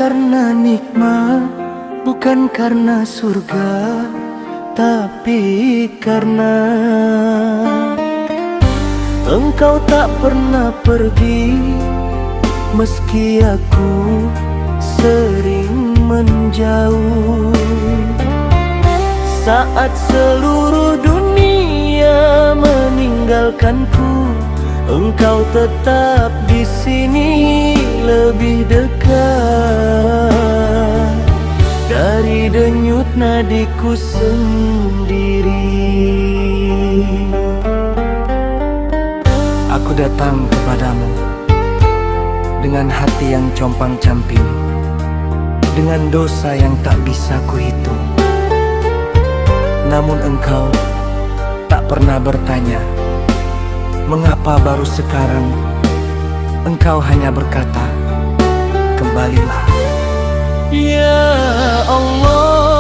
karena nikmat, bukan karena surga, tapi karena Engkau tak pernah pergi, meski aku sering menjauh. Saat seluruh dunia meninggalkanku, Engkau tetap di sini lebih dekat dari denyut nadiku sendiri. Aku datang kepadamu dengan hati yang compang-camping, dengan dosa yang tak bisa kuhitung. Namun Engkau tak pernah bertanya, mengapa baru sekarang? Engkau hanya berkata, kembalilah. Ya Allah,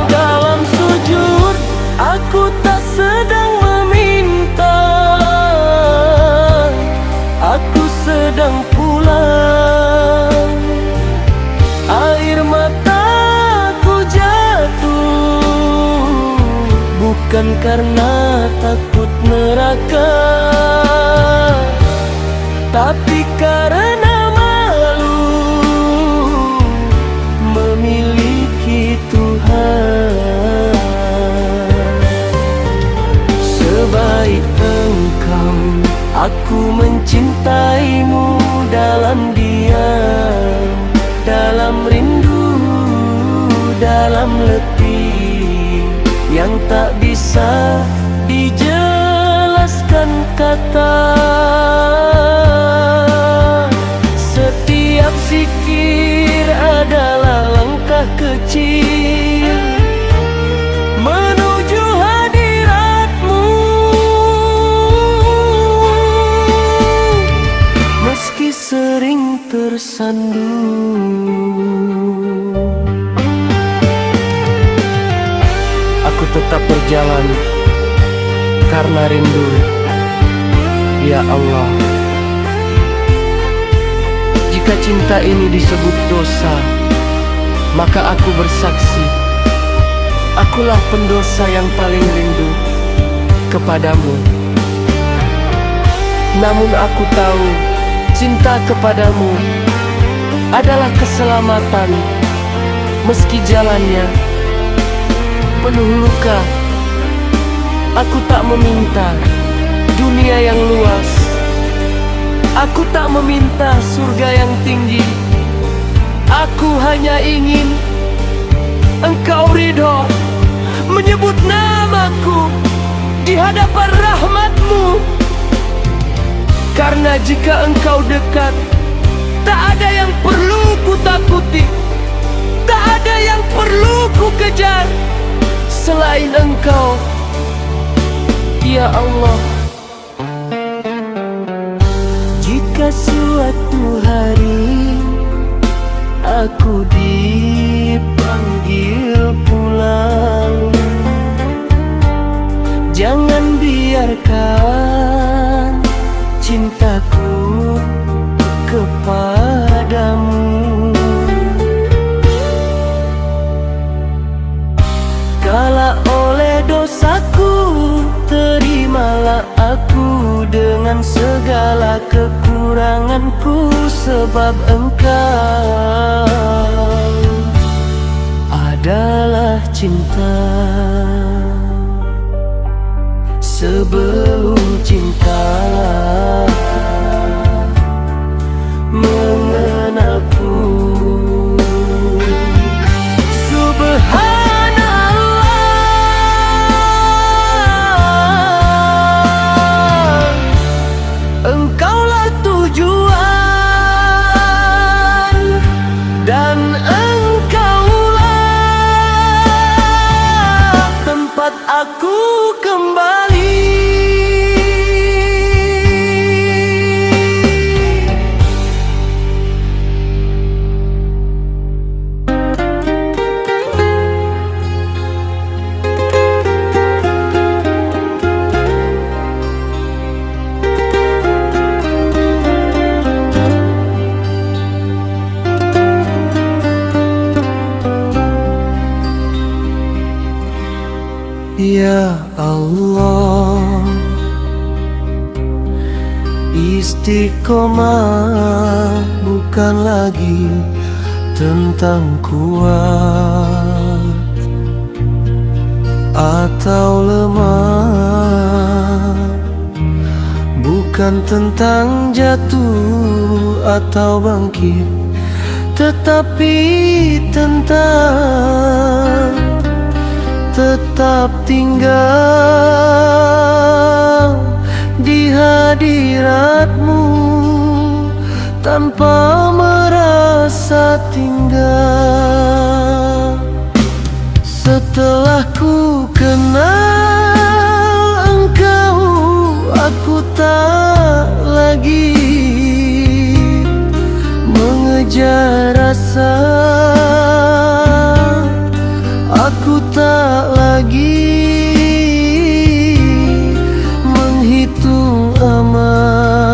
dalam sujud aku tak sedang meminta, aku sedang pulang. Air mataku jatuh, bukan karena takut neraka, tapi karena malu memiliki Tuhan. Sebaik Engkau, aku mencintaimu dalam diam, dalam rindu, dalam letih yang tak bisa dijelaskan kata. Setiap zikir adalah langkah kecil menuju hadirat-Mu, meski sering tersandung. Aku tetap berjalan karena rindu, ya Allah. Jika cinta ini disebut dosa, maka aku bersaksi, akulah pendosa yang paling rindu kepadamu. Namun aku tahu cinta kepadamu adalah keselamatan, meski jalannya penuh luka. Aku tak meminta dunia yang luas, aku tak meminta surga yang tinggi. Aku hanya ingin Engkau ridho menyebut namaku di hadapan rahmat-Mu. Karena jika Engkau dekat, tak ada yang perlu ku takuti, tak ada yang perlu ku kejar selain Engkau, ya Allah. Jika suatu hari aku dipanggil pulang, jangan biarkan cintaku kepadamu. Kala oleh dosaku, terimalah aku dengan segala kekuranganku, sebab Engkau adalah cinta. Sebelum cinta mengenalku, Engkaulah tujuan dan Engkaulah tempat aku kembali. Ya Allah, istiqomah bukan lagi tentang kuat atau lemah, bukan tentang jatuh atau bangkit, tetapi tentang tetap tinggal di hadiratmu tanpa merasa tinggal. Setelah ku kenal engkau, aku tak lagi mengejar rasa, aku tak lagi menghitung amal.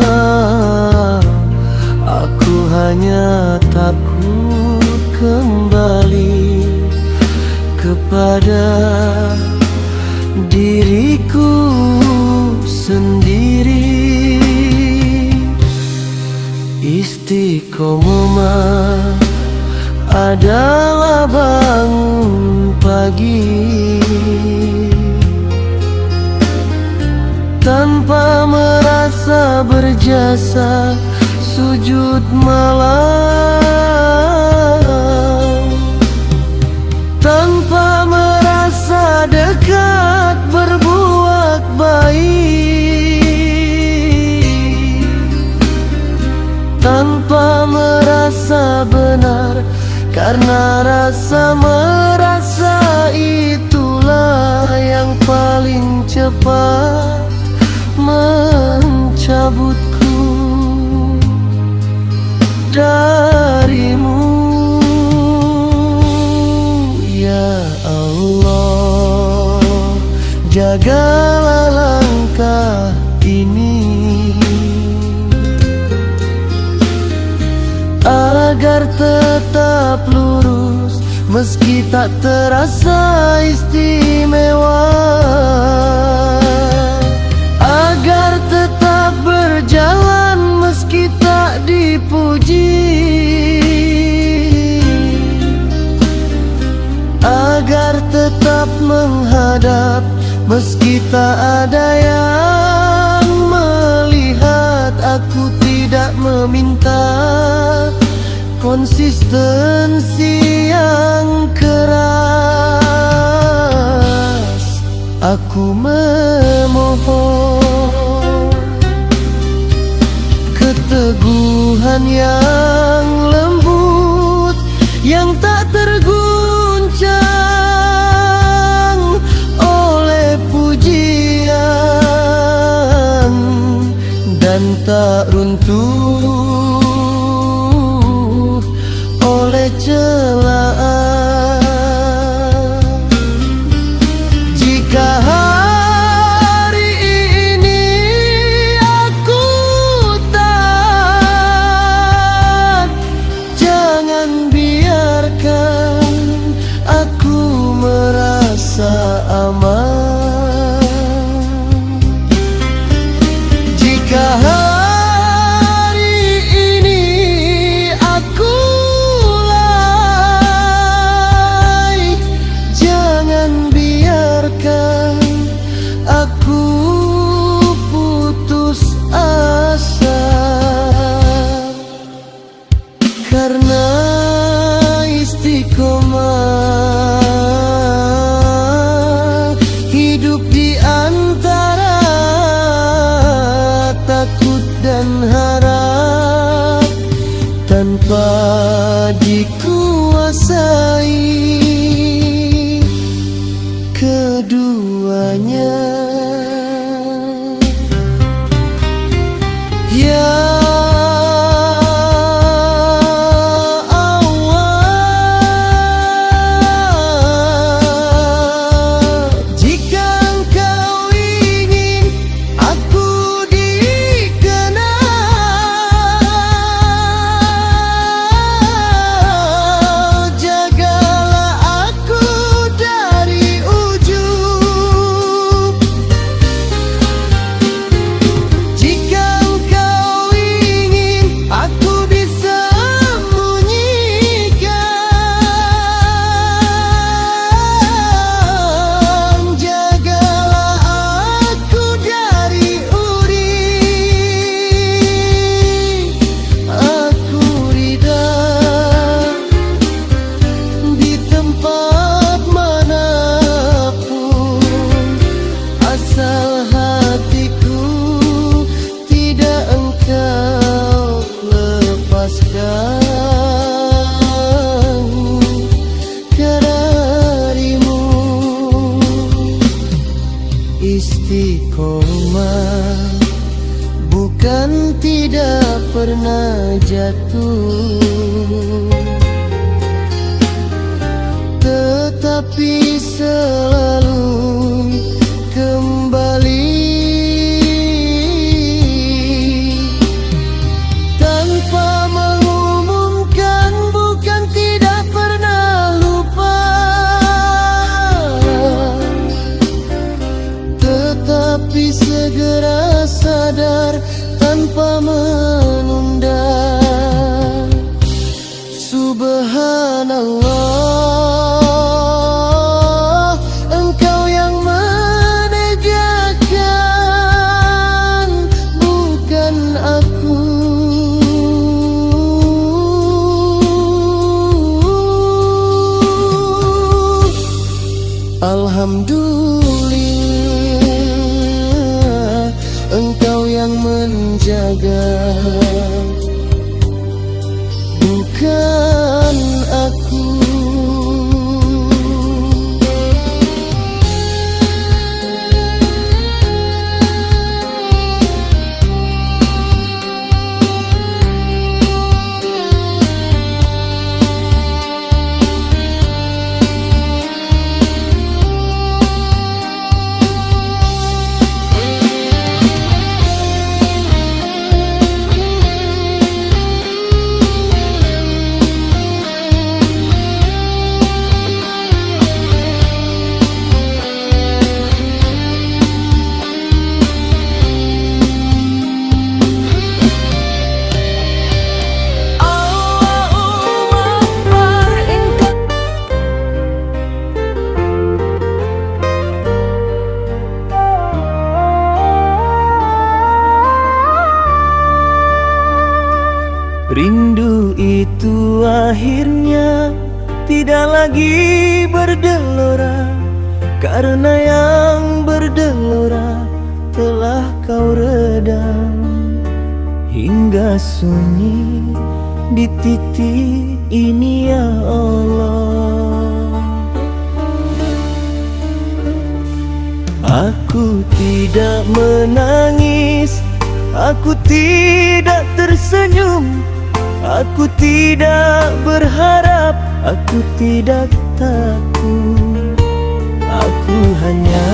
Aku hanya takut kembali kepada diriku sendiri. Istiqomah adalah bangun pagi tanpa merasa berjasa, sujud malam tanpa merasa dekat, berbuat baik tanpa merasa benar, karena rasa merasa itulah yang paling cepat mencabutku darimu. Ya Allah, jagalah langkah ini agar tetap lurus meski tak terasa istimewa, agar tetap berjalan meski tak dipuji, agar tetap menghadap meski tak ada yang melihat. Aku tidak meminta konsistensi yang keras, aku memohon keteguhan yang lembut, yang tak terguncang oleh pujian dan tak runtuh oleh celaan. Jika hari ini aku tak, jangan biarkan aku merasa aman. Jika hari pernah jatuh, tetapi selalu kembali tanpa mengumumkan. Bukan tidak pernah lupa, tetapi segera sadar tanpa menunda. Subhanallah, Engkau yang menegakkan, bukan aku. Alhamdulillah, Engkau yang menjaga, bukan aku. Rindu itu akhirnya tidak lagi bergelora, karena yang bergelora telah kau redam. Hingga sunyi di titik ini ya Allah, aku tidak menangis, aku tidak tersenyum, aku tidak berharap, aku tidak takut. Aku hanya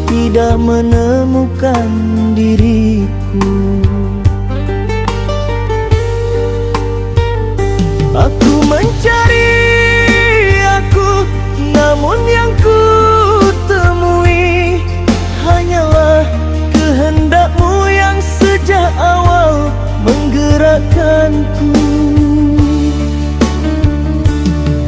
tidak menemukan diriku. Aku mencari aku, namun yang ku temui hanyalah kehendakmu yang sejak awal menggerakkanku.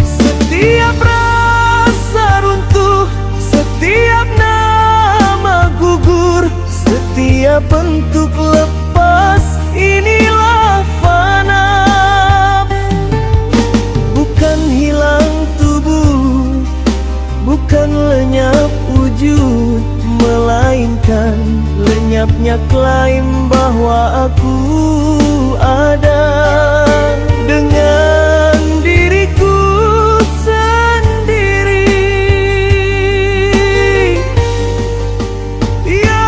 Setiap rasa runtuh, setiap nama gugur, setiap bentuk lepas, inilah fana. Bukan hilang tubuh, bukan lenyap wujud, melainkan lenyapnya klaim bahwa aku ada dengan diriku sendiri. Ya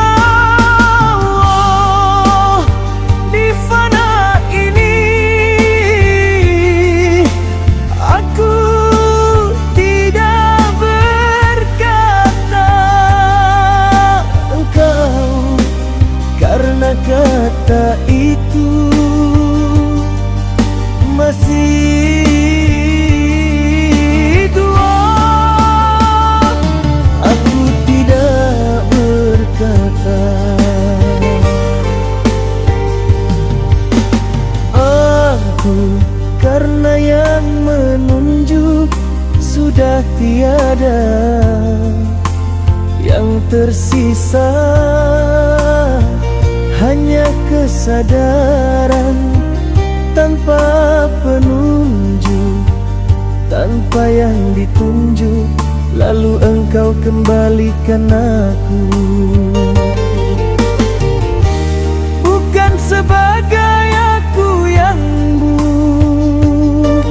Allah, di fana ini aku tidak berkata Engkau, karena kata itu masih dua. Aku tidak berkata, aku karena yang menunjuk sudah tiada, yang tersisa hanya kesadaran tanpa penunjuk, tanpa yang ditunjuk. Lalu Engkau kembalikan aku, bukan sebagai aku yang buruk,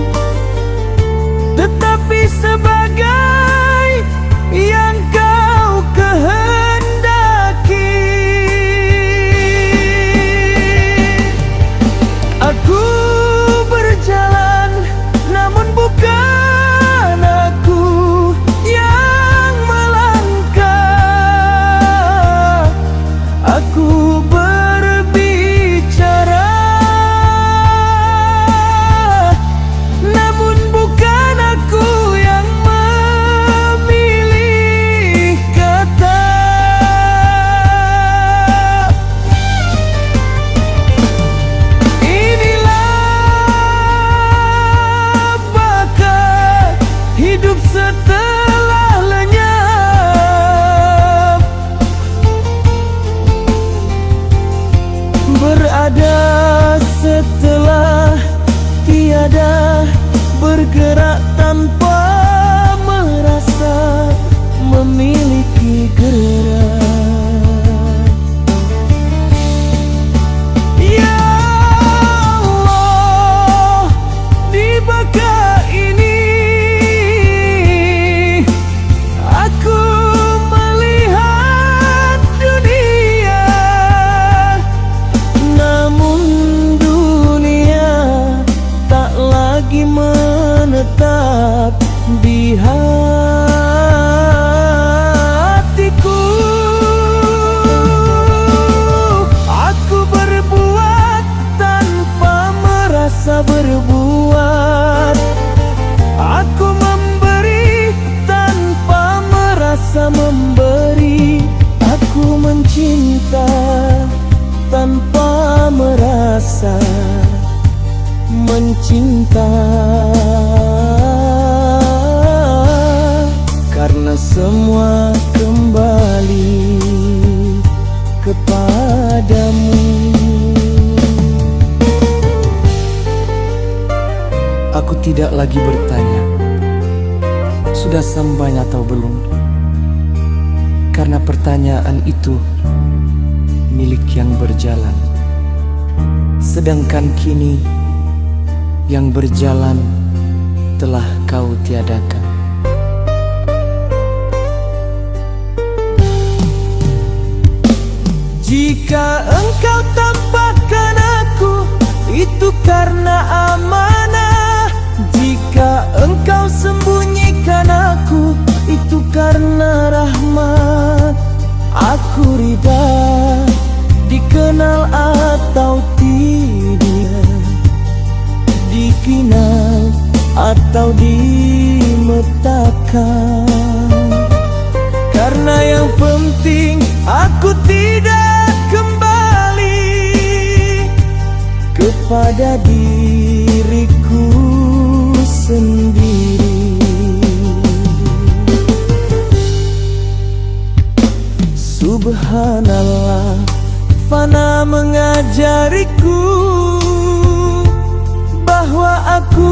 tetapi sebagai yang Kau kehendaki. cinta, karena semua kembali kepadamu. Aku tidak lagi bertanya, sudah sampai atau belum, karena pertanyaan itu milik yang berjalan. Sedangkan kini yang berjalan telah kau tiadakan. Jika engkau tampakkan aku, itu karena amanah. Jika engkau sembunyikan aku, itu karena rahmat. Aku ridha dikenal atau tidak, dikinal atau dimetakan, karena yang penting aku tidak kembali kepada diriku sendiri. Subhanallah, fana mengajariku bahwa aku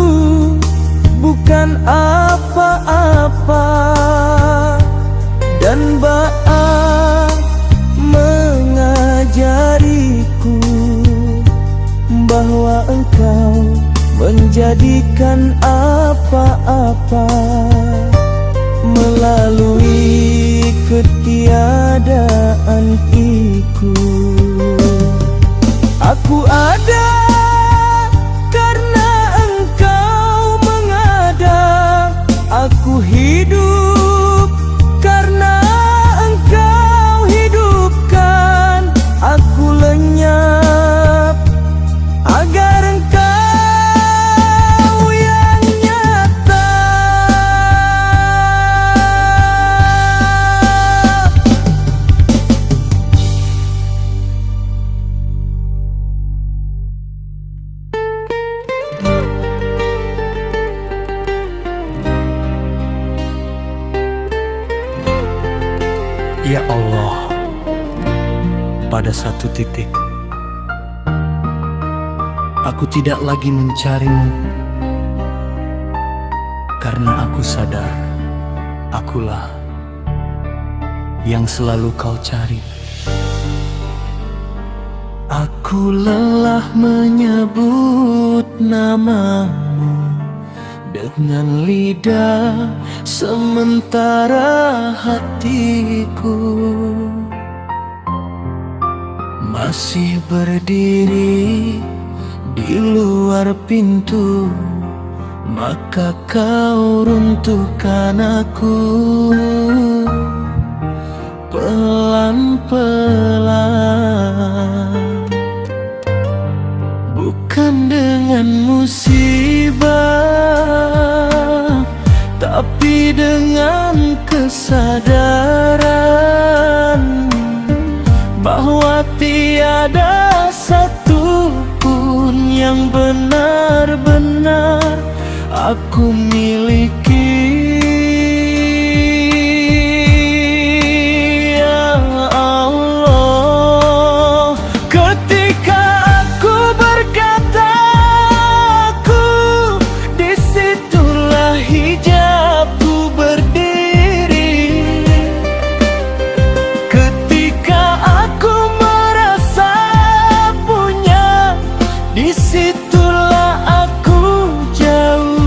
bukan apa-apa, dan Ba'a mengajariku bahwa engkau menjadikan apa-apa melalui ketiadaan iku. Aku ada karena engkau mengada. Aku hidup karena engkau hidupkan. Aku lenyap agar engkau yang nyata. Ya Allah, pada satu titik aku tidak lagi mencarimu, karena aku sadar akulah yang selalu kau cari. Aku lelah menyebut namamu dengan lidah, sementara hatiku masih berdiri di luar pintu. Maka kau runtuhkan aku pelan-pelan, bukan dengan musibah, tapi dengan kesadaran bahwa tiada satu pun yang benar-benar aku miliki. Ya Allah, ketika aku berkata aku, disitulah hijabku berdiri. Ketika aku merasa punya, disitulah aku jauh.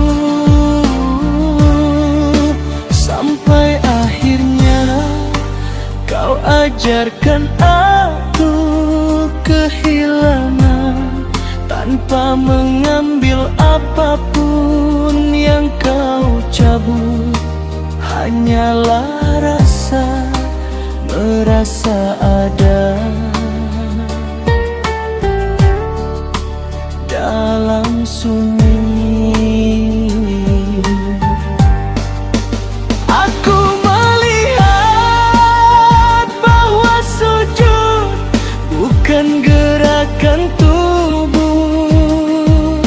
Sampai akhirnya kau ajarkan aku kehilangan, tanpa mengambil apapun yang kau cabut. Hanyalah rasa merasa ada dalam sunyi. Aku melihat bahwa sujud bukan gerakan tubuh,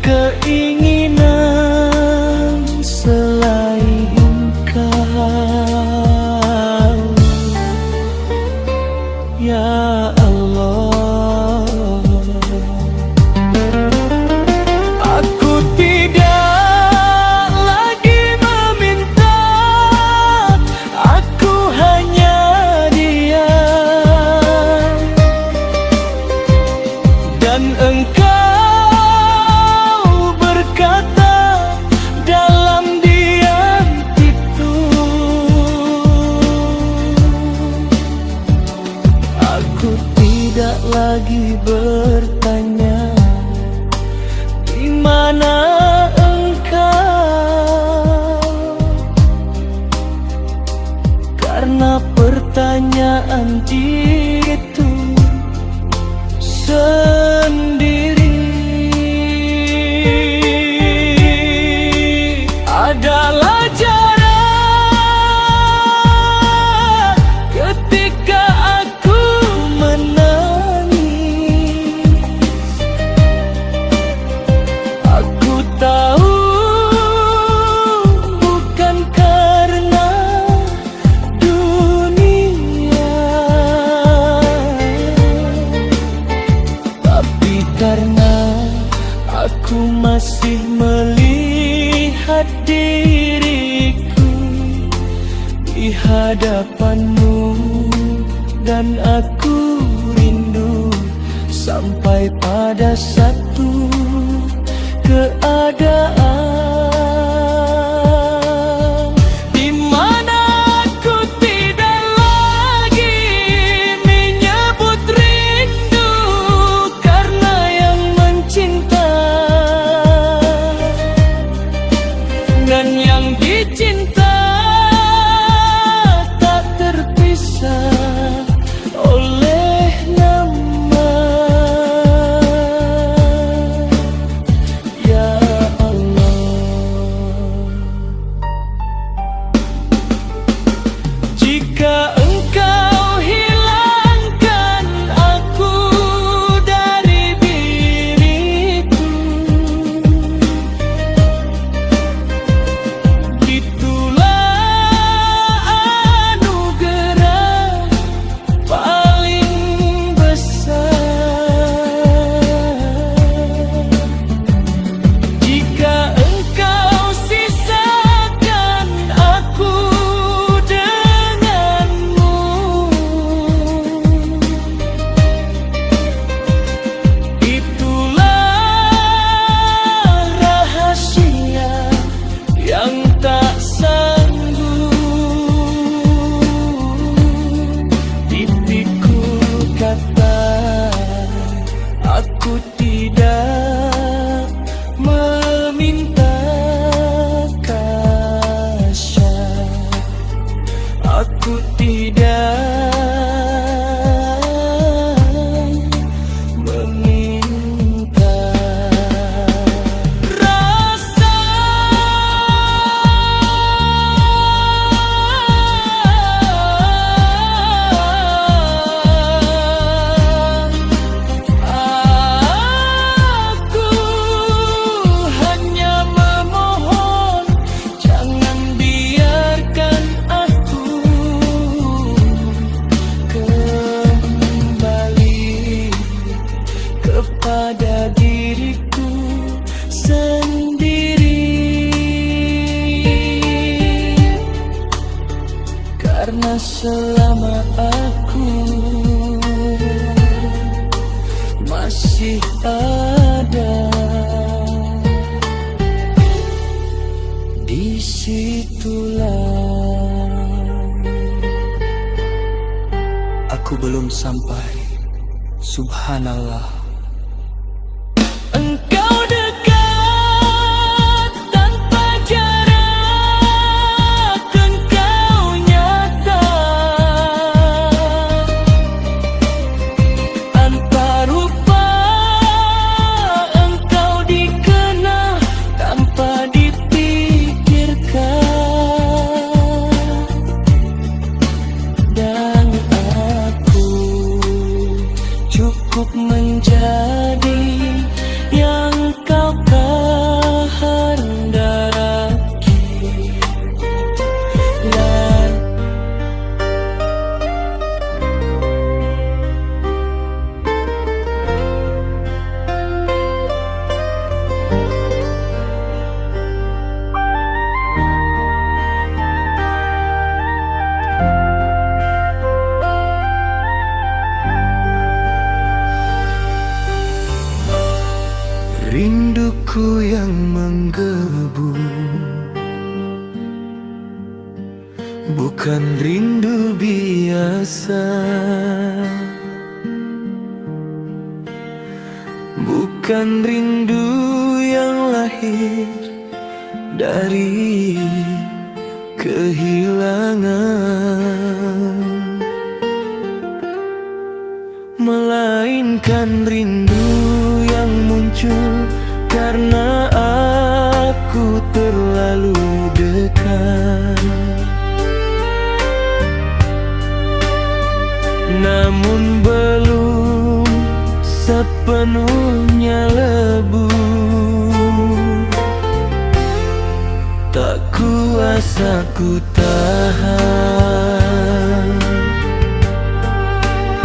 keinginan selain Engkau, ya Allah. Aku tidak lagi meminta, aku hanya diam, dan Engkau berkata dalam diam itu, aku tidak lagi bertanya di mana Engkau, karena pertanyaan itu sendiri adalah jarak ketika aku menangis. Aku tahu bukan karena dunia, tapi karena aku masih melihat diriku di hadapanmu, dan aku rindu sampai pada satu keadaan di mana aku tidak lagi menyebut rindu, karena yang mencinta dan yang dicinta tak terpisah oleh nama. Ya Allah, jika Engkau hilangkan aku dari diriku, itulah anugerah paling besar. Jika Engkau sisakan aku denganmu, itulah rahasia yang tak sanggup dipikul kata. Aku tidak meminta kasih, aku tidak meminta rasa. Aku hanya memohon, jangan biarkan aku kembali kepada diriku sendiri, karena selama aku masih ada, disitulah Aku belum sampai. Subhanallah. Engkau dekat tanpa jarak, Engkau nyata tanpa rupa, Engkau dikenal tanpa dipikirkan, dan aku cukup menjadi yang kau rinduku yang menggebu, bukan rindu biasa, bukan rindu yang lahir dari kehilangan, melainkan rindu yang muncul karena aku terlalu dekat, namun belum sepenuhnya lebu. Tak kuasa ku tahan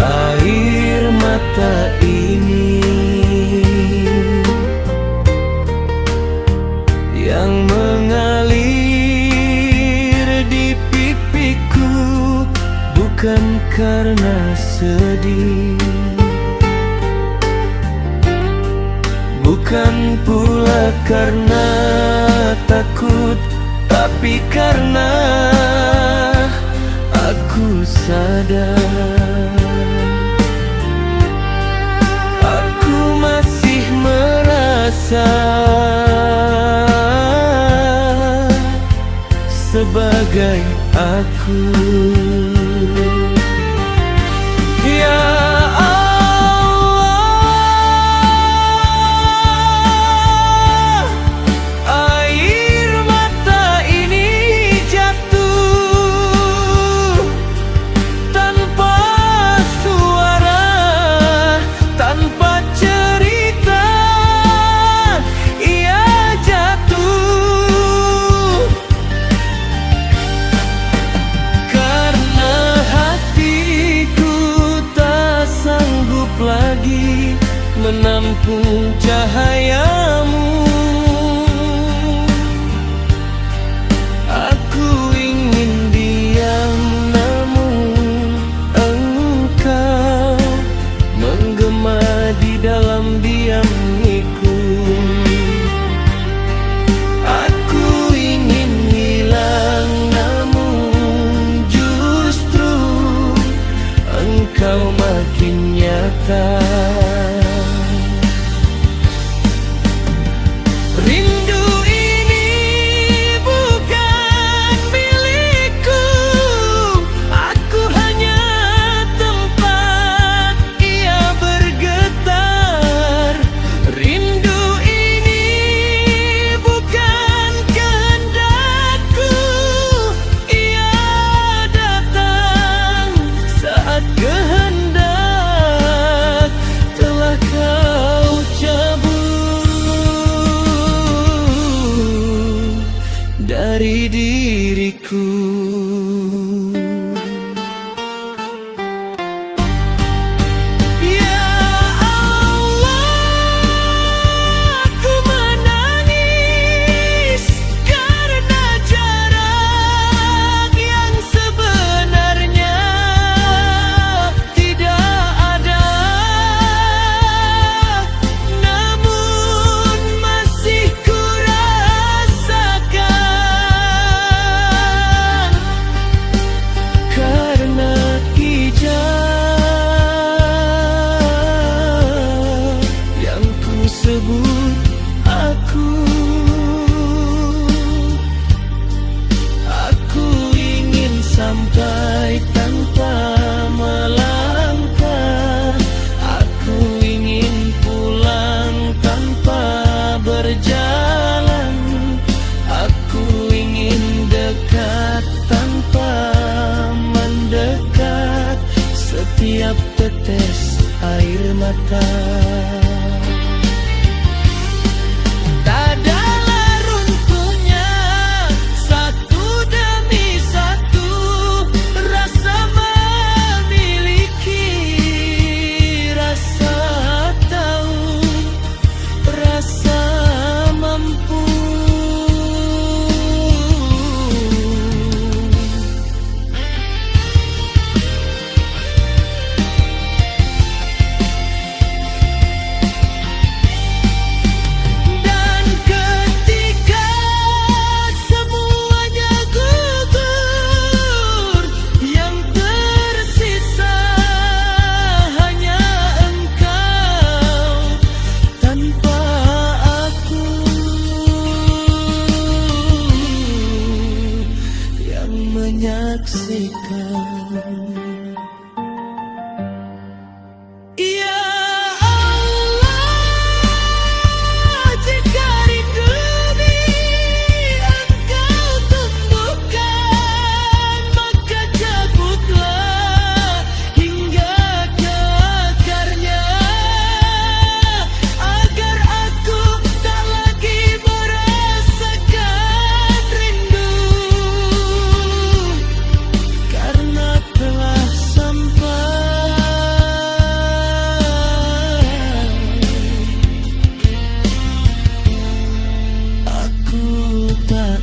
air mata ini yang mengalir di pipiku, bukan karena sedih, bukan pula karena takut, tapi karena aku sadar aku masih merasa sebagai aku. Ya Allah, air mata ini jatuh tanpa suara, tanpa cerita. Ia jatuh karena hatiku tak sanggup lagi menampung cahayamu. Aku ingin diam, namun engkau menggema di dalam diamku. Aku ingin hilang, namun justru engkau makin nyata. Rindu ini bukan milikku, aku hanya tempat ia bergetar. Rindu ini bukan kehendakku, ia datang saat kehendak telah kau cabut dari diriku. Ya Allah, aku menangis karena jarak yang sebenarnya tidak ada, namun masih ku rasakan karena hijab yang ku sebut aku. Aku ingin sampai tanpa melangkah, aku ingin pulang tanpa berjalan, aku ingin dekat tanpa mendekat. Setiap tetes air mata tak adalah runtuhnya satu demi satu rasa memiliki, rasa tahu, rasa mampu.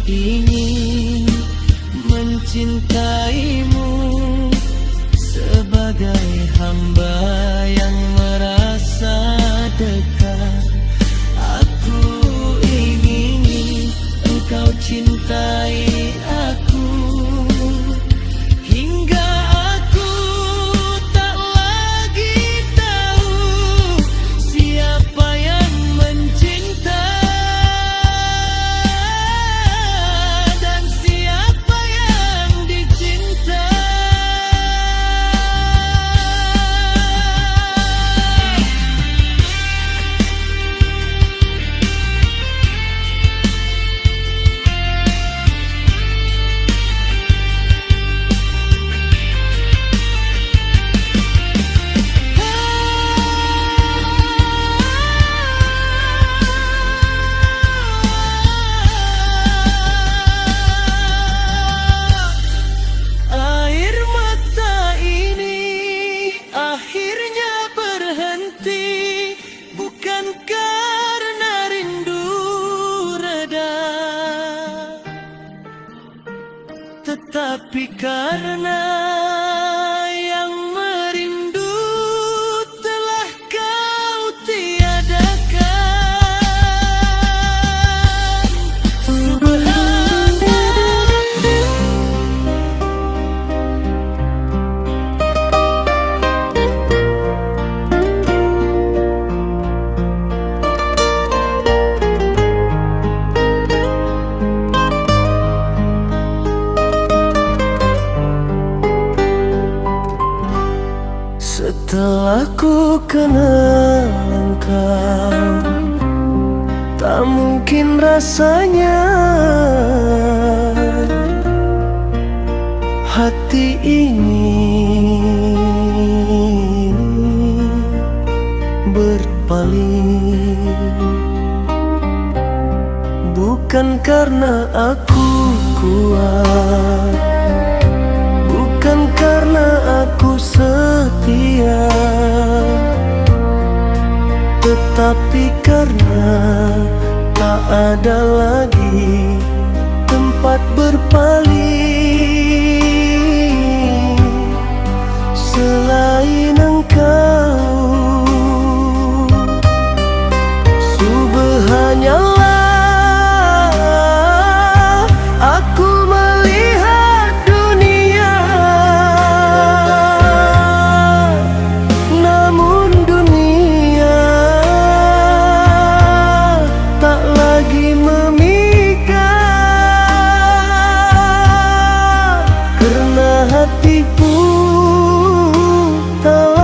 ingin mencintaimu sebagai hamba yang merasa dekat. Aku ingin engkau cintai aku hingga aku tak lagi tahu siapa yang mencinta dan siapa yang dicinta. Air mata ini akhirnya berhenti, bukan karena rindu reda, tetapi karena yang merindu telah kau tiadakan. Subhanallah. Setelah ku kenal engkau, tak mungkin rasanya hati ini berpaling. Bukan karena aku kuat, bukan karena aku setia, tetapi karena tak ada lagi tempat berpaling selain engkau. Subhanallah, aku melihat dunia, namun dunia tak lagi memikat, karena hatiku tak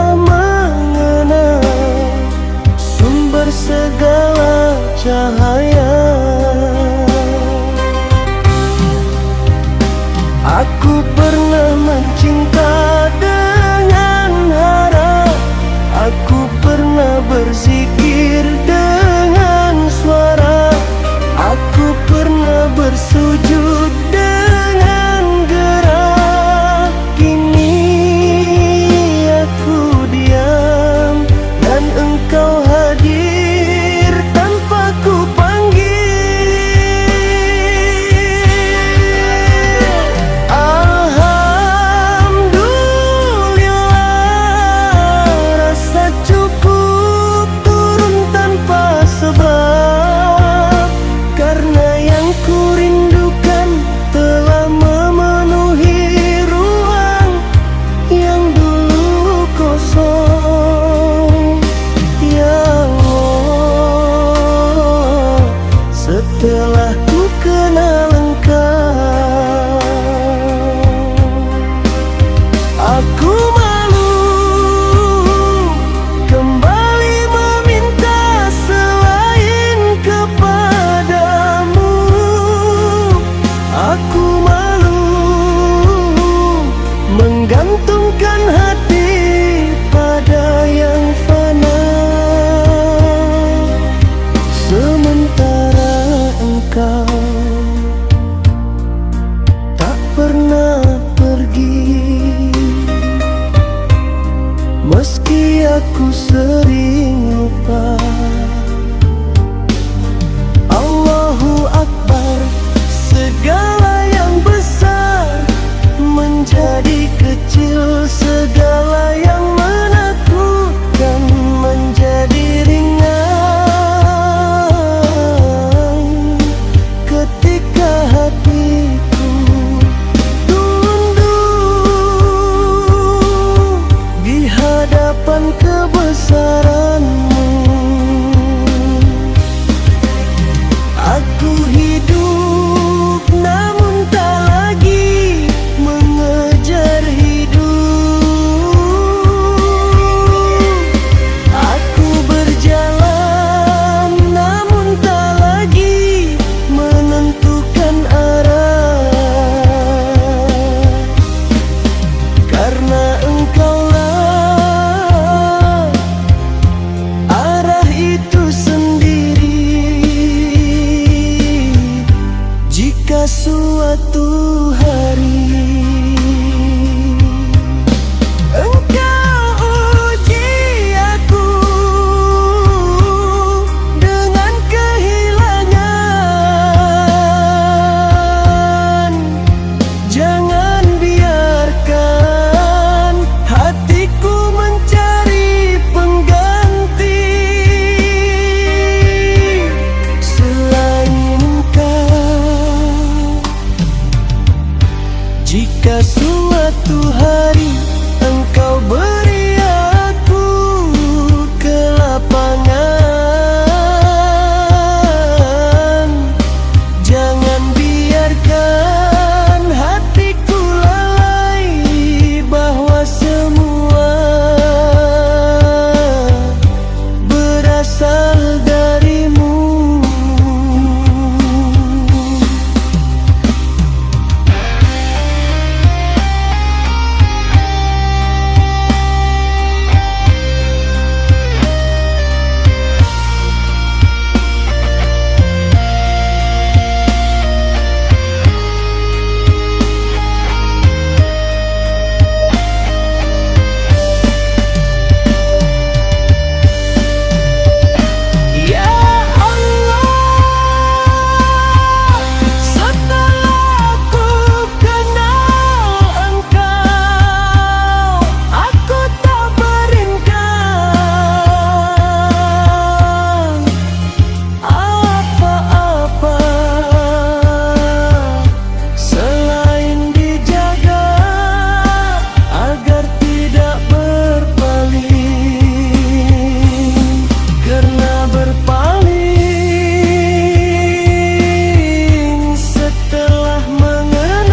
berpaling setelah mengenal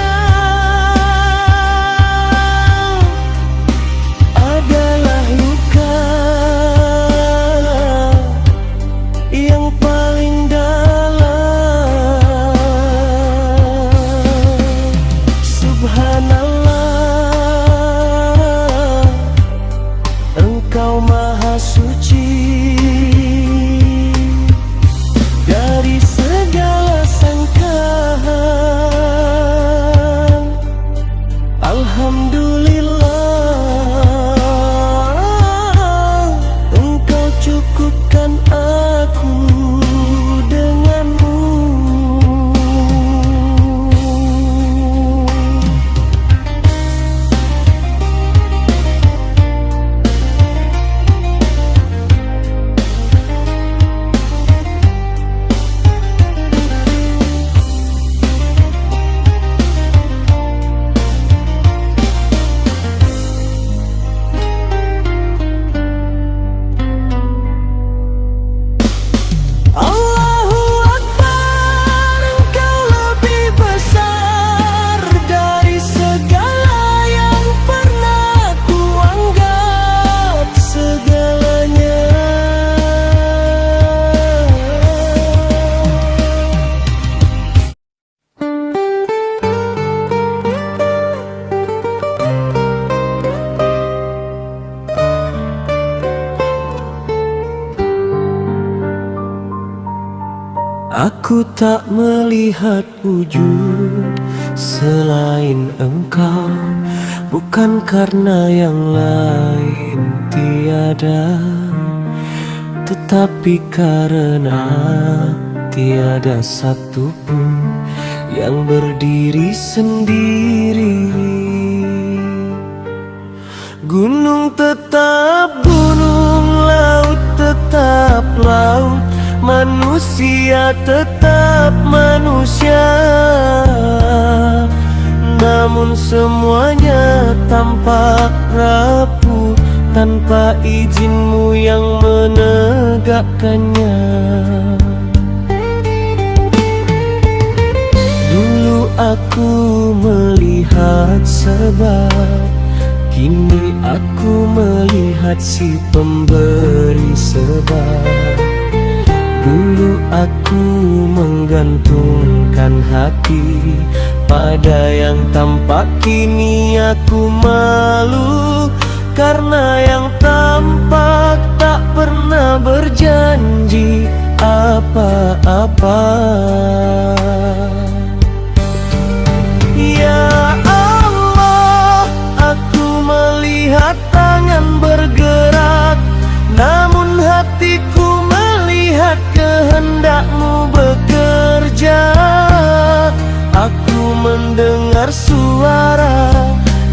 adalah luka yang paling dalam. Subhanallah, Engkau Maha Suci dari segala sangkaan. Alhamdulillah, Engkau cukupkan aku denganmu. Allahu Akbar, Engkau lebih besar dari segala yang pernah kuanggap segalanya. Aku tak melihat wujud selain Engkau, bukan karena yang lain tiada, tetapi karena tiada satupun yang berdiri sendiri. Gunung tetap gunung, laut tetap laut, manusia tetap manusia. Namun semuanya tampak rapuh tanpa izin-Mu yang menegakkannya. Dulu aku melihat sebab, kini aku melihat si pemberi sebab. Dulu aku menggantungkan hati pada yang tampak, kini aku malu karena yang tampak tak pernah berjanji apa-apa. Ya Allah, aku melihat tangan bergerak, namun hatiku melihat kehendak-Mu bekerja. Aku mendengar suara,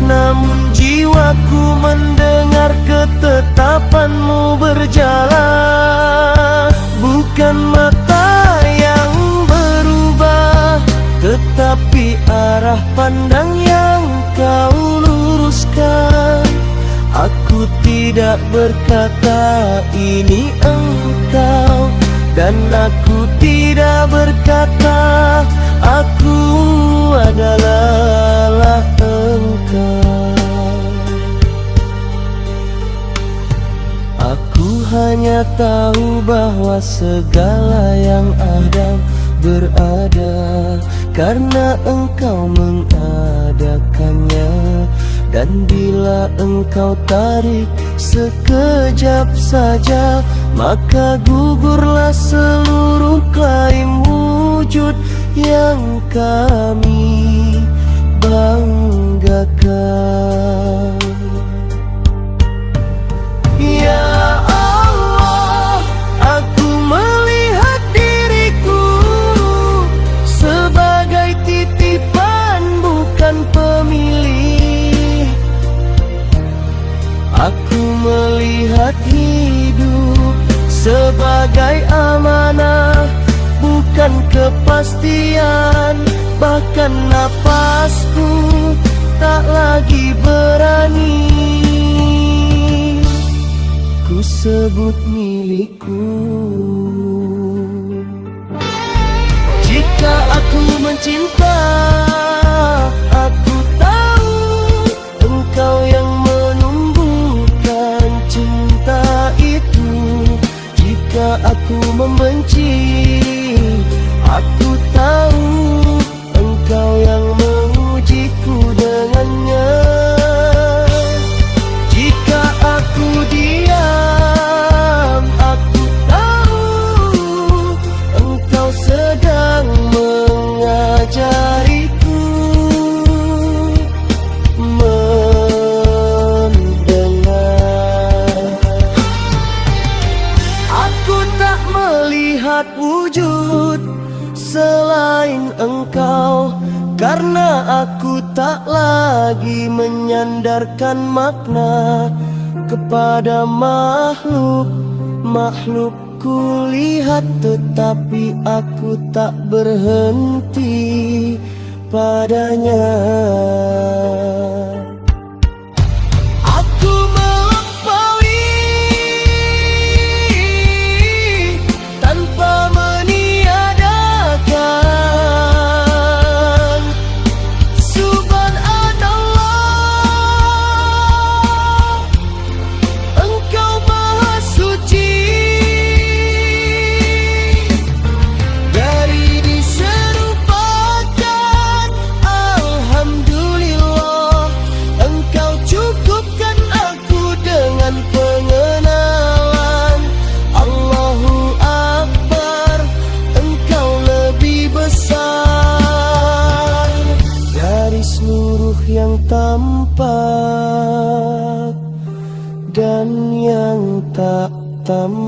namun jiwaku mendengar ketetapan-Mu berjalan. Bukan mata yang berubah, tetapi arah pandang yang Kau luruskan. Aku tidak berkata ini Engkau, dan aku tidak berkata aku adalah Engkau. Aku hanya tahu bahwa segala yang ada berada karena Engkau mengadakannya. Dan bila Engkau tarik sekejap saja, maka gugurlah seluruh klaim wujud yang kami banggakan. Ya Allah, aku melihat diriku sebagai titipan, bukan pemilik. Aku melihat hidup sebagai amanah, bukan kepastian. Bahkan napasku tak lagi berani ku sebut milikku. cinta. Aku tahu engkau yang menumbuhkan cinta itu. Jika aku membenci, aku tahu engkau yang mengujiku dengannya. Jika aku diam, aku tahu engkau sedang mengajariku mendengar. Aku tak melihat wujud selain engkau, karena aku tak lagi menyandarkan makna kepada makhluk kulihat, tetapi aku tak berhenti padanya. Aku melampaui tanpa meniadakan. Subhanallah, engkau maha suci dari diserupakan. Alhamdulillah, engkau cukupkan aku dengan pengenalan. Allahu Akbar, engkau lebih besar dari seluruh yang tampak dan yang tak tampak.